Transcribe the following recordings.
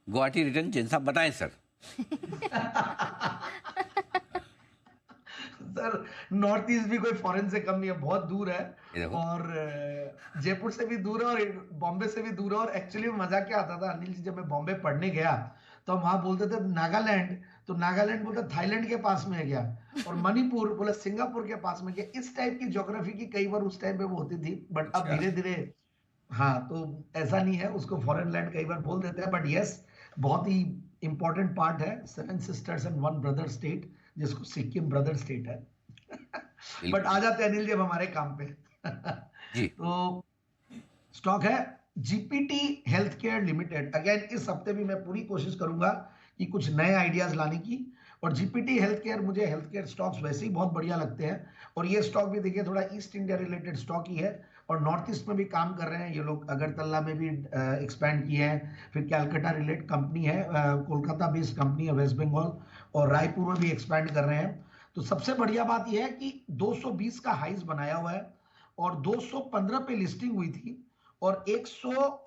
Guwahati return Jain साहब बताएं sir. Sir north east भी कोई फॉरेन से कम नहीं है, बहुत दूर है। ये देखो और जयपुर से भी दूर है और बॉम्बे से भी दूर है। और एक्चुअली मजा क्या आता था अनिल जी, जब मैं बॉम्बे पढ़ने गया तो हम वहां बोलते थे नागालैंड, तो नागालैंड बोलते थाईलैंड के पास में है क्या, और मणिपुर बोले सिंगापुर के पास में क्या। इस टाइप की ज्योग्राफी की कई बार उस टाइम पे वो होती थी, बट अब अच्छा। धीरे धीरे हाँ, तो ऐसा नहीं है, उसको फॉरेन लैंड कई बार बोल देते हैं, बट यस बहुत ही इंपॉर्टेंट पार्ट है। Seven sisters and one brother state, जिसको सिक्किम ब्रदर स्टेट है। बट बिल्कुल। आ जाते हैं अनिल जी अब हमारे काम पे। जी। तो स्टॉक है GPT health care limited. Again इस हफ्ते भी मैं पूरी कोशिश करूंगा कि कुछ नए आइडियाज लाने की। और जीपीटी हेल्थ केयर, मुझे हेल्थ केयर स्टॉक्स वैसे ही बहुत बढ़िया लगते हैं। और ये स्टॉक भी देखिए थोड़ा ईस्ट इंडिया रिलेटेड स्टॉक ही है, और नॉर्थ ईस्ट में भी काम कर रहे हैं ये लोग। अगरतला में भी एक्सपैंड किए हैं, फिर कैलकाटा रिलेटेड कंपनी है, कोलकाता बेस्ड कंपनी है वेस्ट बंगाल, और रायपुर में भी एक्सपैंड कर रहे हैं। तो सबसे बढ़िया बात यह है कि 220 का हाइज बनाया हुआ है, और 215 पे लिस्टिंग हुई थी, और 100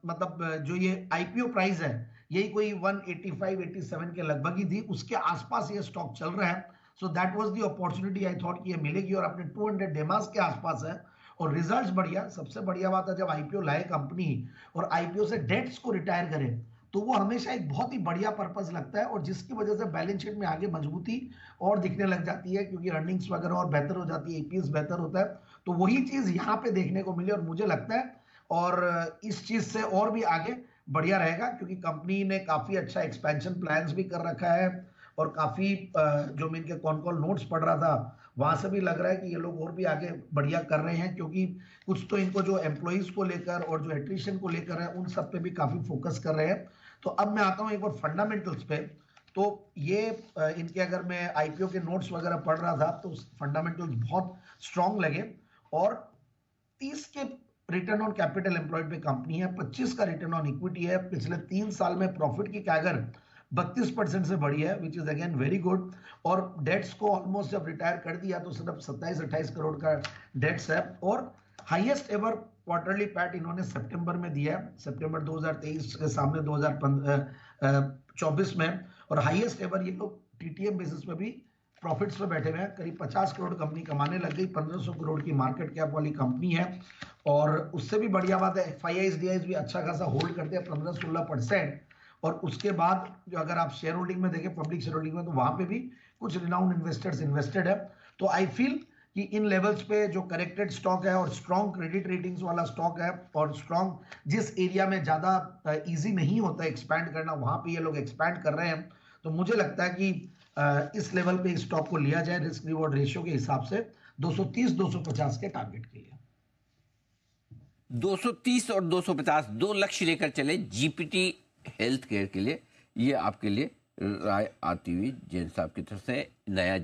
मतलब जो ये आईपीओ प्राइस है यही कोई 185-87 के लगभग ही थी, उसके आसपास ये स्टॉक चल रहा है। So that was the opportunity I thought कि ये मिलेगी, और अपने 200 डेमास के आसपास है, और रिजल्ट्स बढ़िया। सबसे बढ़िया बात है जब आईपीओ लाए कंपनी और आईपीओ से डेट्स को रिटायर करे, तो वो हमेशा एक बहुत ही बढ़िया पर्पस लगता है, और जिसकी वजह से बैलेंस शीट में आगे मजबूती और दिखने लग जाती है, क्योंकि अर्निंग्स वगैरह और बेहतर हो जाती है, ईपीएस बेहतर होता है। तो वही चीज यहाँ पे देखने को मिली, और मुझे लगता है और इस चीज से और भी आगे बढ़िया रहेगा, क्योंकि कंपनी ने काफी अच्छा एक्सपेंशन प्लान्स भी कर रखा है। और काफी जो मैं इनके कौन कौन नोट्स पढ़ रहा था वहां से भी लग रहा है कि ये लोग और भी आगे बढ़िया कर रहे हैं, क्योंकि कुछ तो इनको जो एम्प्लॉइज को लेकर और जो एट्रिशन को लेकर है उन सब पे भी काफी फोकस कर रहे हैं। तो अब मैं आता हूं एक बार फंडामेंटल्स पे। तो ये इनके अगर मैं आईपीओ के नोट्स वगैरह पढ़ रहा था तो फंडामेंटल्स बहुत स्ट्रांग लगे। और 30 के रिटर्न ऑन कैपिटल एम्प्लॉयड पे कंपनी है, 25 का रिटर्न ऑन इक्विटी है, पिछले 3 साल में प्रॉफिट की कैगर 32% से बढ़ी है, which is again very good. और डेट्स को ऑलमोस्ट जब रिटायर कर दिया तो सिर्फ 27-28 करोड़ का डेट्स है, और हाईएस्ट एवर क्वार्टरली पैट इन्होंने सितंबर में दिया है, सितंबर 2023 के सामने 2024 में। और हाईएस्ट एवर ये लोग टीटीएम बेसिस में भी प्रॉफिट्स पे बैठे हुए हैं, करीब 50 करोड़ कंपनी कमाने लग गई, 1500 करोड़ की मार्केट कैप वाली कंपनी है। और उससे भी बढ़िया बात है एफआईआईज डीआईज भी अच्छा खासा होल्ड करते हैं, 15-16%। और उसके बाद जो अगर आप शेयर होल्डिंग में देखें, पब्लिक शेयर होल्डिंग में, तो वहां पे भी कुछ रिनाउंड इन्वेस्टर्स इन्वेस्टेड है। तो आई फील कि इन लेवल्स पे जो करेक्टेड स्टॉक है और स्ट्रॉन्ग क्रेडिट रेटिंग्स वाला स्टॉक है, और स्ट्रॉन्ग जिस एरिया में ज्यादा इजी नहीं होता एक्सपैंड करना, वहां पे ये लोग एक्सपैंड कर रहे हैं। तो मुझे लगता है कि इस लेवल पे स्टॉक को लिया जाए रिस्क रिवॉर्ड रेशियो के हिसाब से 230-250 के टारगेट के लिए। 230 और 250 दो लक्ष्य लेकर चले जीपीटी हेल्थ केयर के लिए। ये आपके लिए राय आती हुई जैन साहब की तरफ से नया